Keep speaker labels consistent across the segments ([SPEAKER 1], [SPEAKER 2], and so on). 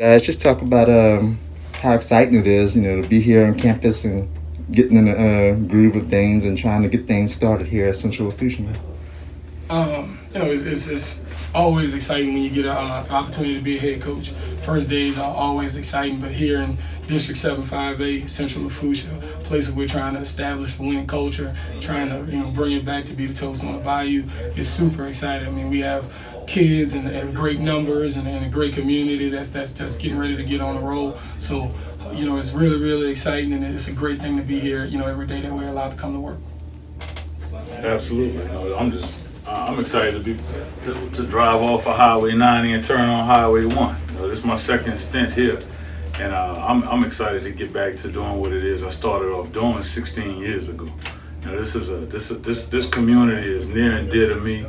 [SPEAKER 1] Guys, just talk about how exciting it is, to be here on campus and getting in the groove of things and trying to get things started here at Central Lafourche.
[SPEAKER 2] It's always exciting when you get an opportunity to be a head coach. First days are always exciting, but here in District 75A, Central Lafourche, a place where we're trying to establish a winning culture, trying to bring it back to be the toast on the bayou, it's super exciting. I mean, we have kids and great numbers and a great community that's getting ready to get on the roll. So, it's really, really exciting, and it's a great thing to be here, every day that we're allowed to come to work.
[SPEAKER 3] Absolutely. I'm excited to drive off of Highway 90 and turn on Highway 1. This is my second stint here, and I'm excited to get back to doing what it is I started off doing 16 years ago. This community is near and dear to me.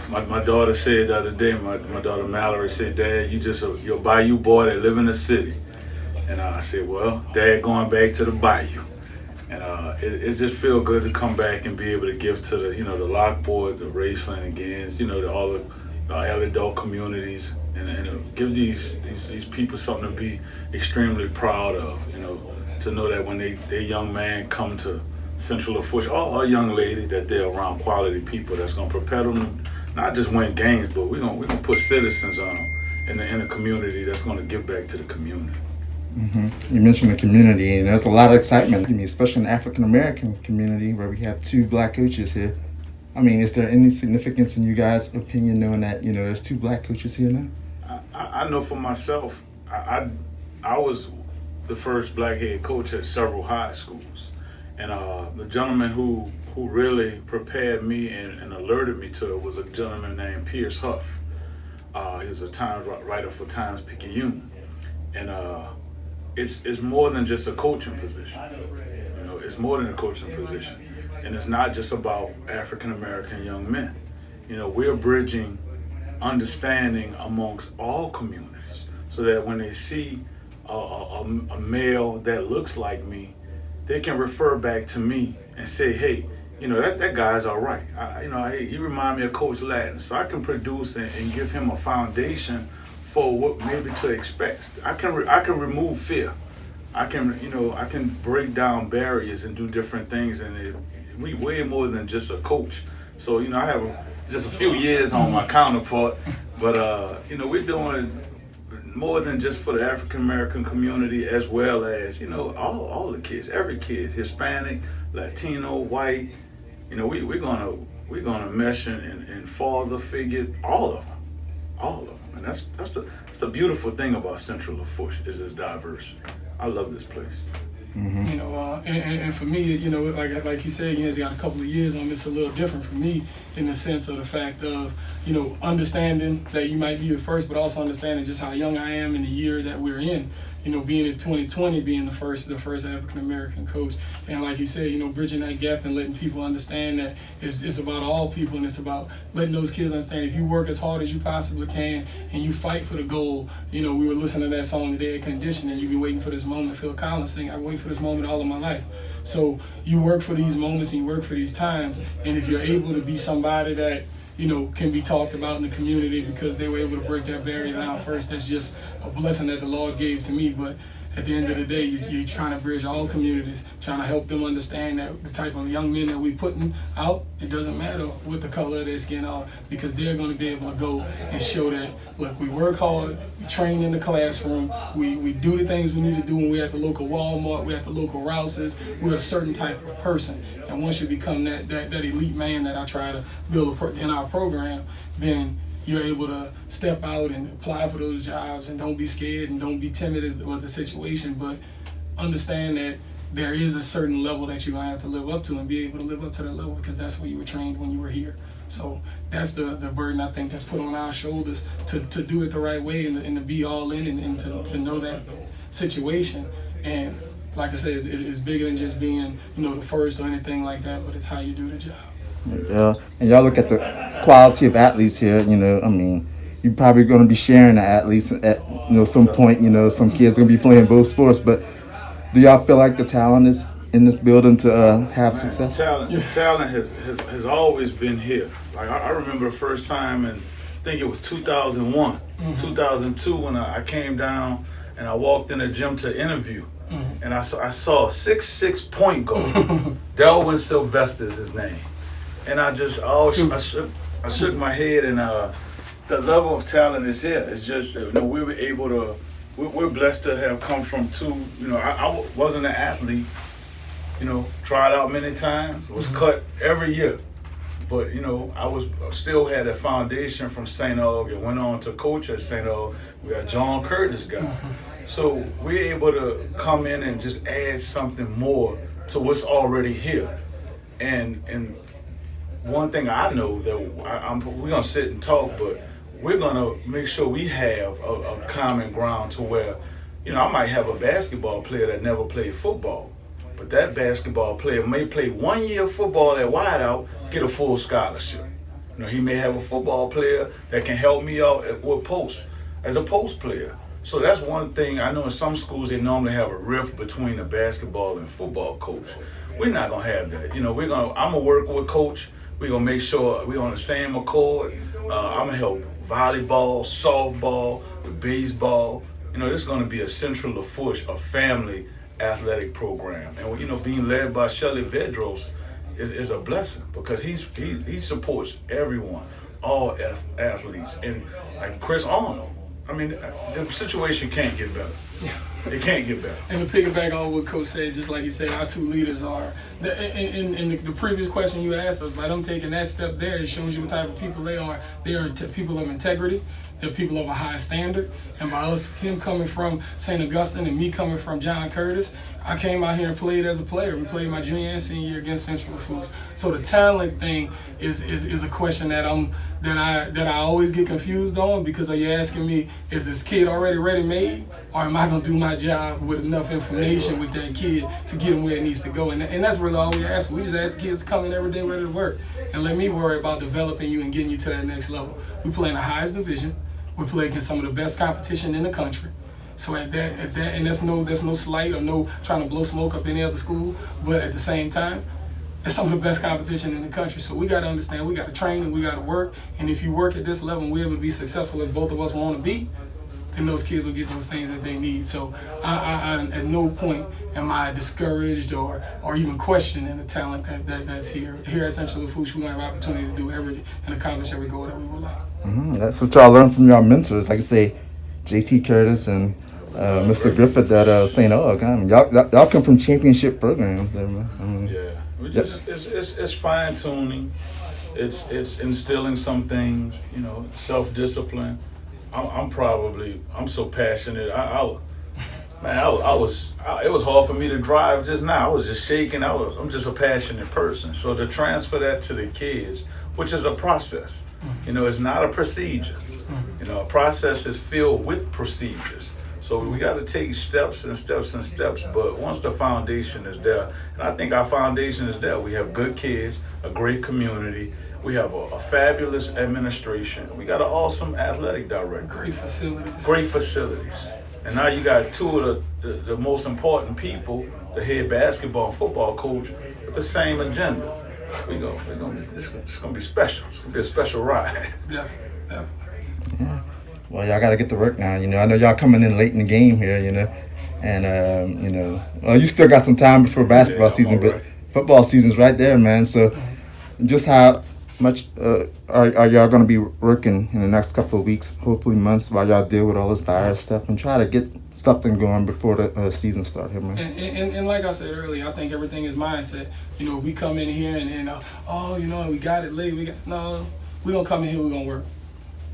[SPEAKER 3] My daughter said the other day, my daughter Mallory said, "Dad, you're a Bayou boy that live in the city." And I said, "Well, Dad, going back to the Bayou." And it just feels good to come back and be able to give to the Lockport, the Raceland again, all the adult communities, and give these people something to be extremely proud of. To know that when they young man come to Central Lafourche, or a young lady, that they're around quality people that's gonna prepare them not just win games, but we're gonna put citizens in the community that's gonna give back to the community.
[SPEAKER 1] Mm-hmm. You mentioned the community, and there's a lot of excitement, especially in the African American community where we have 2 black coaches here. I mean, is there any significance in you guys' opinion knowing that there's 2 black coaches here now?
[SPEAKER 3] I know for myself, I was the first black head coach at several high schools, and the gentleman who really prepared me and alerted me to it was a gentleman named Pierce Huff. He was a Times writer for Times-Picayune, and it's more than just a coaching position. It's more than a coaching position, and it's not just about African American young men. We're bridging understanding amongst all communities, so that when they see a male that looks like me, they can refer back to me and say, "Hey, that guy's all right. He remind me of Coach Latten," so I can produce and give him a foundation for what maybe to expect. I can remove fear. I can break down barriers and do different things, and we way more than just a coach. So I have just a few years on my counterpart, but we're doing more than just for the African American community, as well as all the kids, every kid, Hispanic, Latino, white. We're gonna mesh and father figure all of them. And that's the beautiful thing about Central Lafourche is its diversity. I love this place.
[SPEAKER 1] Mm-hmm.
[SPEAKER 2] And for me, like you said, it's got a couple of years on this. A little different for me in the sense of the fact of understanding that you might be the first, but also understanding just how young I am in the year that we're in. Being in 2020, being the first African American coach, and like you said, bridging that gap and letting people understand that it's about all people, and it's about letting those kids understand if you work as hard as you possibly can and you fight for the goal. We were listening to that song today, Conditioning. You've been waiting for this moment. Phil Collins sing, "I've been waiting for this moment all of my life." So you work for these moments and you work for these times, and if you're able to be somebody that can be talked about in the community because they were able to break that barrier down first, that's just a blessing that the Lord gave to me. But at the end of the day, you're trying to bridge all communities, trying to help them understand that the type of young men that we putting out, it doesn't matter what the color of their skin are, because they're going to be able to go and show that, look, we work hard, we train in the classroom, we do the things we need to do when we're at the local Walmart, we're at the local Rouse's, we're a certain type of person. And once you become that elite man that I try to build in our program, then you're able to step out and apply for those jobs, and don't be scared and don't be timid with the situation, but understand that there is a certain level that you're going to have to live up to, and be able to live up to that level because that's where you were trained when you were here. So that's the burden I think that's put on our shoulders to do it the right way and to be all in and to know that situation. And like I said, it's bigger than just being the first or anything like that, but it's how you do the job.
[SPEAKER 1] And y'all look at the quality of athletes here. You're probably going to be sharing the athletes at some point. Some kids going to be playing both sports. But do y'all feel like the talent is in this building to have success?
[SPEAKER 3] Talent has always been here. Like I remember the first time, and think it was 2001, 2002 when I came down and I walked in the gym to interview. And I saw a 6'6" point guard. Delvin Sylvester is his name. And I shook my head, and the level of talent is here. It's just, we were able to, we're blessed to have come from two, I wasn't an athlete, tried out many times, was cut every year. But, I still had a foundation from St. Aug and went on to coach at St. Aug. We got John Curtis guy. So we're able to come in and just add something more to what's already here. And one thing I know that we're going to sit and talk, but we're going to make sure we have a common ground to where, I might have a basketball player that never played football, but that basketball player may play 1 year of football at wideout, get a full scholarship. He may have a football player that can help me out with post, as a post player. So that's one thing. I know in some schools they normally have a rift between a basketball and football coach. We're not going to have that. I'm going to work with coach. We're going to make sure we're on the same accord. I'm going to help volleyball, softball, baseball. This is going to be a Central Lafourche, a family athletic program. And, being led by Shelly Vedros is a blessing because he supports everyone, all athletes. And like Chris Arnold, the situation can't get better. It can't get better.
[SPEAKER 2] And to piggyback on what Coach said, just like you said, our two leaders are. In the previous question you asked us, by them taking that step there, it shows you what type of people they are. They are people of integrity. They're people of a high standard. And by him coming from St. Augustine and me coming from John Curtis, I came out here and played as a player. We played my junior and senior year against Central Lafourche. So the talent thing is a question that I always get confused on, because are you asking me, is this kid already ready-made, or am I going to do my job with enough information with that kid to get him where it needs to go? And that's really all we ask for. We just ask the kids to come in every day ready to work, and let me worry about developing you and getting you to that next level. We play in the highest division. We play against some of the best competition in the country. So at that, and there's no slight or no trying to blow smoke up any other school, but at the same time, it's some of the best competition in the country. So we got to understand, we got to train and we got to work. And if you work at this level and we're able to be successful as both of us want to be, then those kids will get those things that they need. So I at no point am I discouraged or even questioning the talent that's here. Here at Central Lafourche, we have an opportunity to do everything and accomplish every goal that we would like.
[SPEAKER 1] That's what y'all learn from your mentors, like I say, J.T. Curtis and Mr. Griffith at St. Aug. Y'all come from championship programs.
[SPEAKER 3] It's fine tuning. It's instilling some things. Self-discipline. I'm so passionate. It was hard for me to drive just now. I was just shaking. I'm just a passionate person. So to transfer that to the kids, which is a process. It's not a procedure. A process is filled with procedures. So we got to take steps and steps and steps. But once the foundation is there, and I think our foundation is there, we have good kids, a great community. We have a fabulous administration. We got an awesome athletic director.
[SPEAKER 2] Great
[SPEAKER 3] facilities. And now you got two of the most important people, the head basketball and football coach, with the same agenda. It's gonna be special. It's gonna be a special ride.
[SPEAKER 2] Yeah.
[SPEAKER 1] Yeah. Well, y'all got to get to work now. I know y'all coming in late in the game here. And well, you still got some time before basketball season, but football season's right there, man. So, just how much are y'all going to be working in the next couple of weeks, hopefully months, while y'all deal with all this virus stuff and try to get something going before the season start here, man?
[SPEAKER 2] And like I said earlier, I think everything is mindset. We come in here and we got it late. We're gonna come in here. We're gonna work.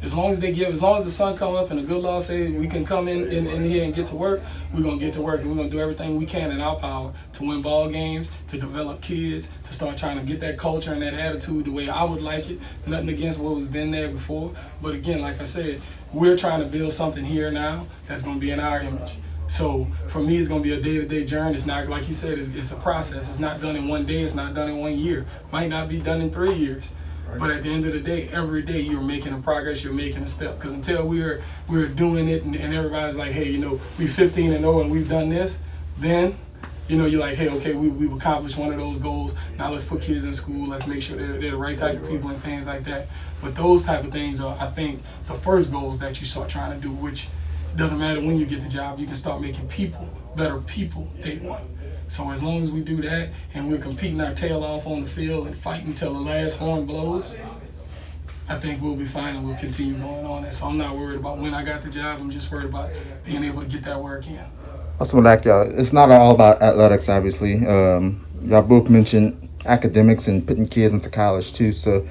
[SPEAKER 2] As long as the sun come up and the good law say we can come in here and get to work, we're going to get to work, and we're going to do everything we can in our power to win ball games, to develop kids, to start trying to get that culture and that attitude the way I would like it. Nothing against what was been there before. But again, like I said, we're trying to build something here now that's going to be in our image. So for me, it's going to be a day-to-day journey. It's not, like you said, it's a process. It's not done in 1 day. It's not done in 1 year. Might not be done in 3 years. But at the end of the day, every day you're making a progress, you're making a step. Because until we're doing it and everybody's like, hey, we're 15-0 and we've done this, then you're like, hey, okay, we've accomplished one of those goals. Now let's put kids in school. Let's make sure they're the right type of people and things like that. But those type of things are, I think, the first goals that you start trying to do, which doesn't matter when you get the job. You can start making people, better people, day one. So as long as we do that and we're competing our tail off on the field and fighting till the last horn blows, I think we'll be fine and we'll continue going on. And so I'm not worried about when I got the job. I'm just worried about being able to get that work in.
[SPEAKER 1] Also, like y'all, it's not all about athletics, obviously. Y'all both mentioned academics and putting kids into college too. So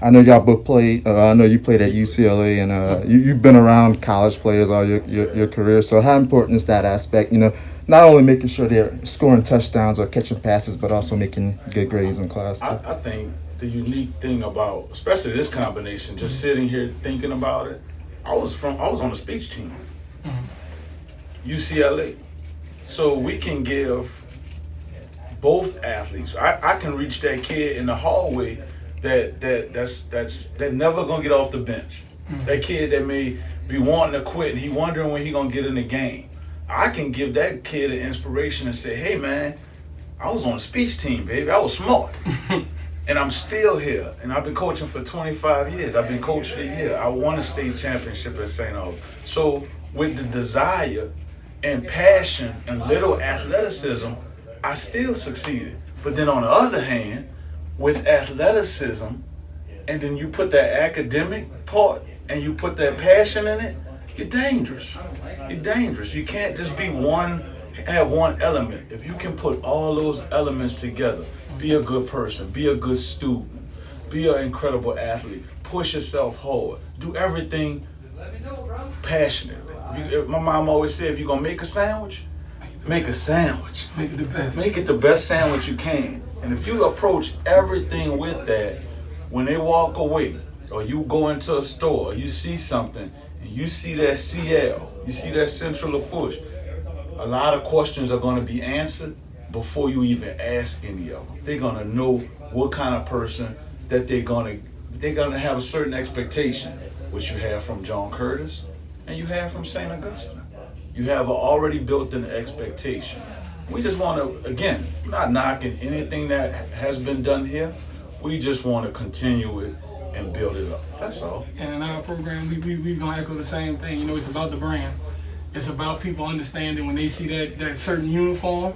[SPEAKER 1] I know y'all both played. I know you played at UCLA, and you've been around college players all your career. So how important is that aspect? Not only making sure they're scoring touchdowns or catching passes, but also making good grades in class too.
[SPEAKER 3] I think the unique thing about, especially this combination, just sitting here thinking about it, I was on the speech team. UCLA. So we can give both athletes. I can reach that kid in the hallway that's never gonna get off the bench. That kid that may be wanting to quit and he wondering when he gonna get in the game. I can give that kid an inspiration and say, hey man, I was on the speech team, baby. I was smart. And I'm still here. And I've been coaching for 25 years. I've been coach of the year. I won a state championship at St. Augustine. So with the desire and passion and little athleticism, I still succeeded. But then on the other hand, with athleticism, and then you put that academic part and you put that passion in it, you're dangerous. You're dangerous. You can't just have one element. If you can put all those elements together, be a good person, be a good student, be an incredible athlete, push yourself hard, do everything passionately. My mom always said, if you're going to make a sandwich, make a sandwich.
[SPEAKER 2] Make it the best.
[SPEAKER 3] Make it the best sandwich you can. And if you approach everything with that, when they walk away, or you go into a store, or you see something, and you see that CL, you see that Central Lafourche, a lot of questions are going to be answered before you even ask any of them. They're going to know what kind of person that they're going to have a certain expectation, which you have from John Curtis and you have from St. Augustine. You have an already built-in expectation. We just want to, again, not knocking anything that has been done here. We just want to continue it and build it up. That's all.
[SPEAKER 2] And in our program, we're going to echo the same thing. It's about the brand. It's about people understanding when they see that certain uniform,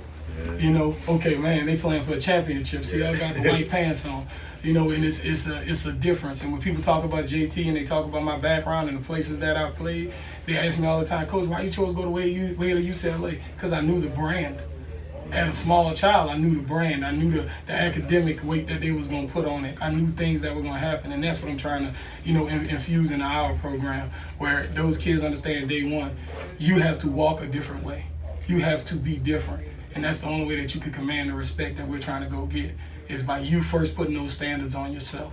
[SPEAKER 2] okay, man, they playing for a championship. See, I got the white pants on, and it's a difference. And when people talk about JT and they talk about my background and the places that I played, they ask me all the time, Coach, why you chose to go to way to UCLA? Because I knew the brand. As a small child, I knew the brand. I knew the academic weight that they was going to put on it. I knew things that were going to happen, and that's what I'm trying to, infuse into our program, where those kids understand day one, you have to walk a different way. You have to be different, and that's the only way that you can command the respect that we're trying to go get, is by you first putting those standards on yourself.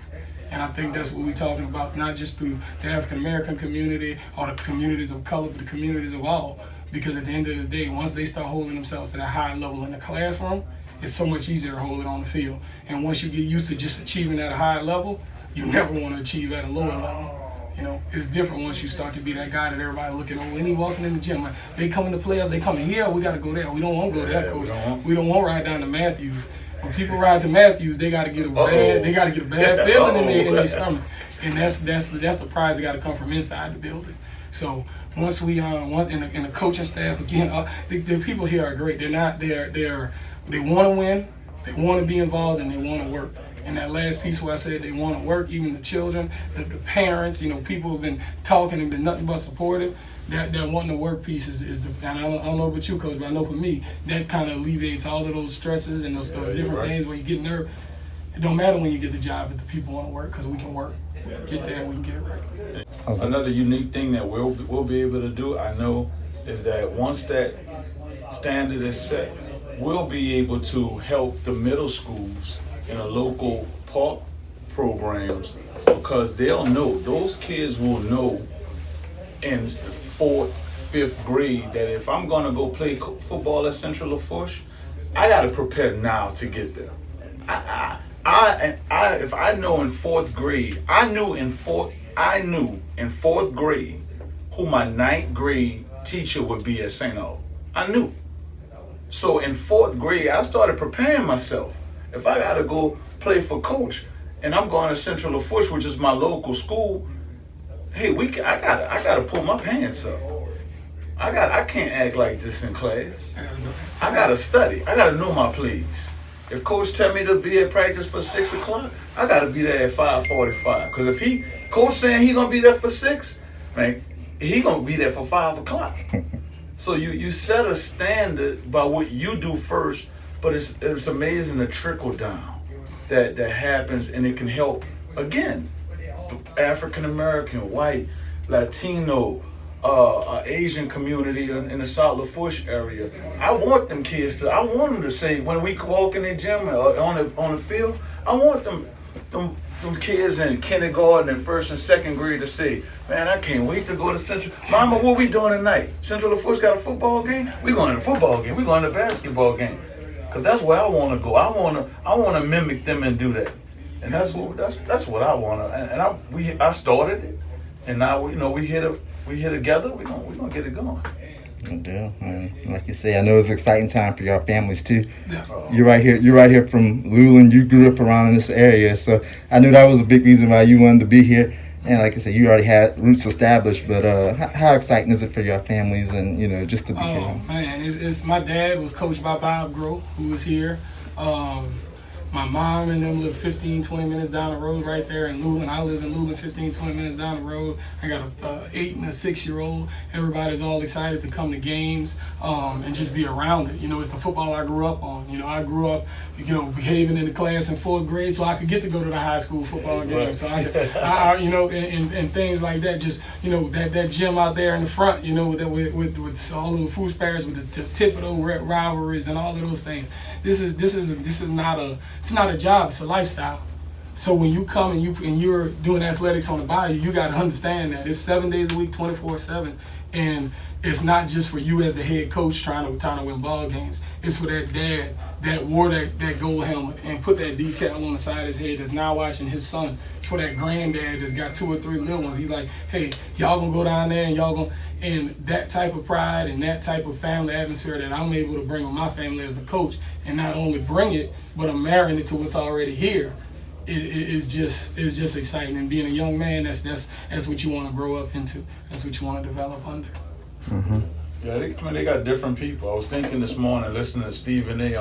[SPEAKER 2] And I think that's what we're talking about, not just through the African American community or the communities of color, but the communities of all. Because at the end of the day, once they start holding themselves to that high level in the classroom, it's so much easier to hold it on the field. And once you get used to just achieving at a high level, you never want to achieve at a lower level. It's different once you start to be that guy that everybody looking over. When he walking in the gym, like, they coming to play us, they coming here, we got to go there. We don't want to go there, Coach. We don't want to ride down to Matthews. When people ride to Matthews, they got to get a bad feeling in their stomach. And that's the pride that's got to come from inside the building. So once we in the coaching staff, again, the people here are great. They want to win, they want to be involved, and they want to work. And that last piece where I said they want to work, even the children, the parents, people have been talking and been nothing but supportive. That wanting to work piece is the, and I don't know about you, Coach, but I know for me, that kind of alleviates all of those stresses and those different things where you get nervous. It don't matter when you get the job if the people want to work, because we can work. We can get there and we can get it right.
[SPEAKER 3] Another unique thing that we'll be able to do, I know, is that once that standard is set, we'll be able to help the middle schools in a local park programs, because they'll know, those kids will know in 4th, 5th grade that if I'm going to go play football at Central Lafourche, I got to prepare now to get there. If I know in 4th grade, I knew in 4th grade who my 9th grade teacher would be at St. Augustine. I knew. So in 4th grade, I started preparing myself. If I got to go play for coach, and I'm going to Central Lafourche, which is my local school, hey, I gotta pull my pants up. I can't act like this in class. I gotta study. I gotta know my plays. If coach tell me to be at practice for 6 o'clock, I gotta be there at 5:45. Because if coach saying he gonna be there for 6, man, he gonna be there for 5 o'clock. So you set a standard by what you do first, but it's amazing the trickle down that happens, and it can help again. African American, white, Latino, Asian community in the South Lafourche area. I want them to say when we walk in the gym or on the field, I want them kids in kindergarten and 1st and 2nd grade to say, man, I can't wait to go to Central. Mama, what we doing tonight? Central Lafourche got a football game? We going to the football game. We going to the basketball game. Cause that's where I want to go. I want to mimic them and do that. And that's what I want to. And I started it, and now we here together. We gonna get it going.
[SPEAKER 1] Yeah, and like you say, I know it's an exciting time for your families too. You're right here from Luling. You grew up around in this area, so I knew that was a big reason why you wanted to be here. And like I said, you already had roots established. But how exciting is it for your families and just to be here?
[SPEAKER 2] Oh man, it's my dad was coached by Bob Groh, who was here. My mom and them live 15, 20 minutes down the road right there in Luling. I live in Luling 15, 20 minutes down the road. I got a 8 and a 6-year-old. Everybody's all excited to come to games and just be around it. It's the football I grew up on. I grew up, behaving in the class in 4th grade so I could get to go to the high school football game. So and things like that. Just, that gym out there in the front, with all the food spares, with the Thibodeau rivalries and all of those things. This is not a job, it's a lifestyle. So when you come and you're doing athletics on the bayou, you got to understand that it's 7 days a week, 24/7, and it's not just for you as the head coach trying to win ball games. It's for that dad that wore that gold helmet and put that decal on the side of his head that's now watching his son. For that granddad that's got 2 or 3 little ones. He's like, hey, y'all gonna go down there and that type of pride and that type of family atmosphere that I'm able to bring with my family as a coach, and not only bring it, but I'm marrying it to what's already here. It's just exciting. And being a young man, that's what you want to grow up into. That's what you want to develop under.
[SPEAKER 1] Mm-hmm.
[SPEAKER 3] Yeah, they got different people. I was thinking this morning, listening to Stephen A.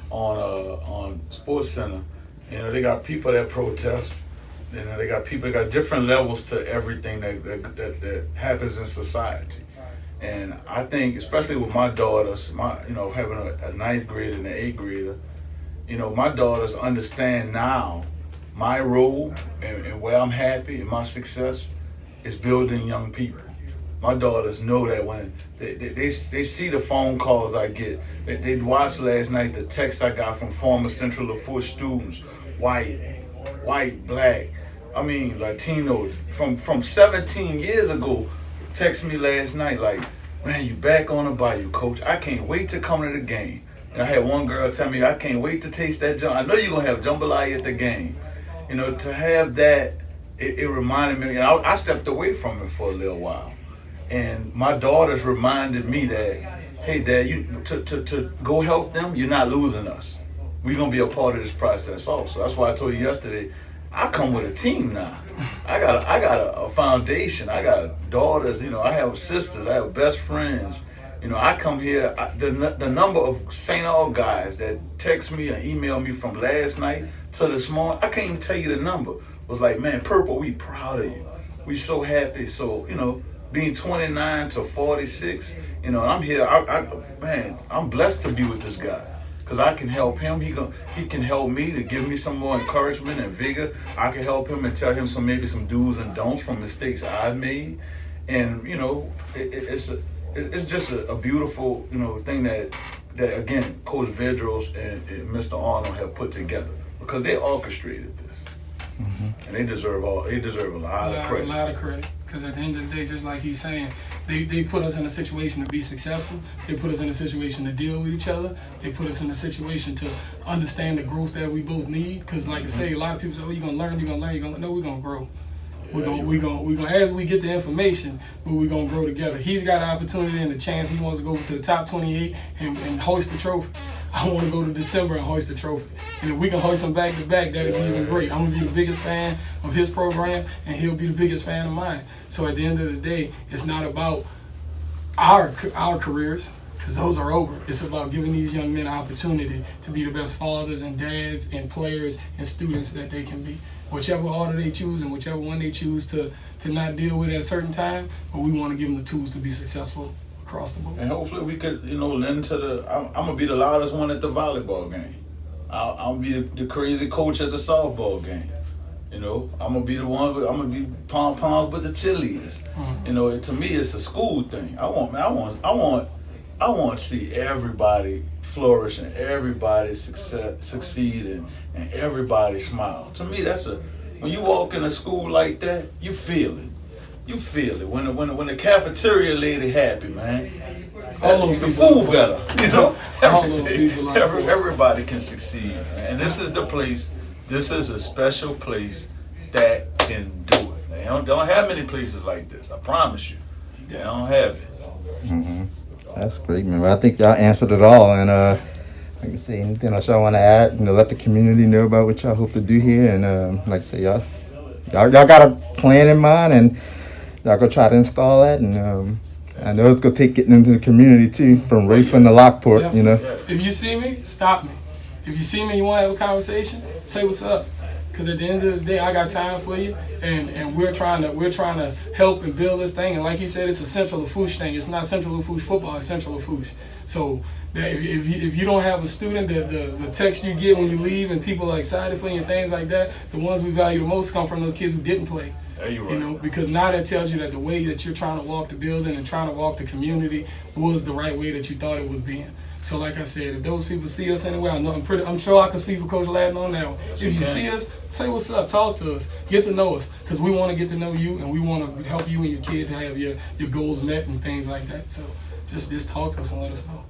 [SPEAKER 3] on Sports Center. They got people that protest. They got people that got different levels to everything that happens in society. And I think, especially with my daughters, having a 9th grader and an 8th grader, my daughters understand now my role and where I'm happy and my success is building young people. My daughters know that when they see the phone calls I get. They watched last night the text I got from former Central Lafourche students, white, black, Latino, from 17 years ago, text me last night like, man, you back on the bayou, coach. I can't wait to come to the game. And I had one girl tell me, I can't wait to taste that jambalaya. I know you're going to have jambalaya at the game. To have that, it reminded me, and I stepped away from it for a little while. And my daughters reminded me that, hey, Dad, to go help them, you're not losing us. We're going to be a part of this process also. That's why I told you yesterday, I come with a team now. I got a foundation. I got daughters, I have sisters, I have best friends. I come here, the number of St. All guys that text me or email me from last night to this morning, I can't even tell you the number. It was like, man, Purple, we proud of you. We so happy. So, being 29 to 46, I'm here. I'm blessed to be with this guy because I can help him. He can help me to give me some more encouragement and vigor. I can help him and tell him maybe some do's and don'ts from mistakes I've made. And, it's just a beautiful, thing that again, Coach Vedros and Mr. Arnold have put together because they orchestrated this. Mm-hmm. And they deserve a lot of credit. A lot of credit.
[SPEAKER 2] Because at the end of the day, just like he's saying, they put us in a situation to be successful. They put us in a situation to deal with each other. They put us in a situation to understand the growth that we both need. Because like I say, a lot of people say, oh, you're going to learn. No, we're going to grow. We're gonna as we get the information, but we're gonna grow together. He's got an opportunity and a chance. He wants to go to the top 28 and hoist the trophy. I want to go to December and hoist the trophy. And if we can hoist him back to back, that'd be even great. I'm gonna be the biggest fan of his program, and he'll be the biggest fan of mine. So at the end of the day, it's not about our careers, because those are over. It's about giving these young men an opportunity to be the best fathers and dads and players and students that they can be. Whichever order they choose and whichever one they choose to not deal with at a certain time, but we want to give them the tools to be successful across the board.
[SPEAKER 4] And hopefully we could, lend to the. I'm gonna be the loudest one at the volleyball game. I'll be the crazy coach at the softball game. I'm gonna be the one. I'm gonna be pom poms with the cheerleaders. Mm-hmm. To me, it's a school thing. I want to see everybody flourish and everybody succeed and everybody smile. To me, when you walk in a school like that, you feel it. You feel it. When the cafeteria lady happy, man.
[SPEAKER 2] All those
[SPEAKER 4] the
[SPEAKER 2] people
[SPEAKER 4] food better,
[SPEAKER 2] all those people
[SPEAKER 4] everybody can succeed, man. And this is the place. This is a special place that can do it. They don't have many places like this. I promise you. They don't have it.
[SPEAKER 1] Mm-hmm. That's great, man. Well, I think y'all answered it all. And like I say, anything else y'all want to add? Let the community know about what y'all hope to do here. And like I say, y'all got a plan in mind, and y'all go try to install that. And I know it's gonna take getting into the community too, from Rayford to Lockport.
[SPEAKER 2] If you see me, stop me. If you see me, you want to have a conversation, say what's up. Because at the end of the day, I got time for you, and we're trying to help and build this thing. And like he said, it's a Central Lafourche thing. It's not Central Lafourche football. It's Central Lafourche. So if you don't have a student, the text you get when you leave and people are excited for you and things like that, the ones we value the most come from those kids who didn't play.
[SPEAKER 4] You're right.
[SPEAKER 2] Because now that tells you that the way that you're trying to walk the building and trying to walk the community was the right way that you thought it was being. So like I said, if those people see us anywhere, I'm sure I can speak for Coach Latten on that one. If you see us, say what's up, talk to us, get to know us, because we want to get to know you and we want to help you and your kid to have your goals met and things like that. So just talk to us and let us know.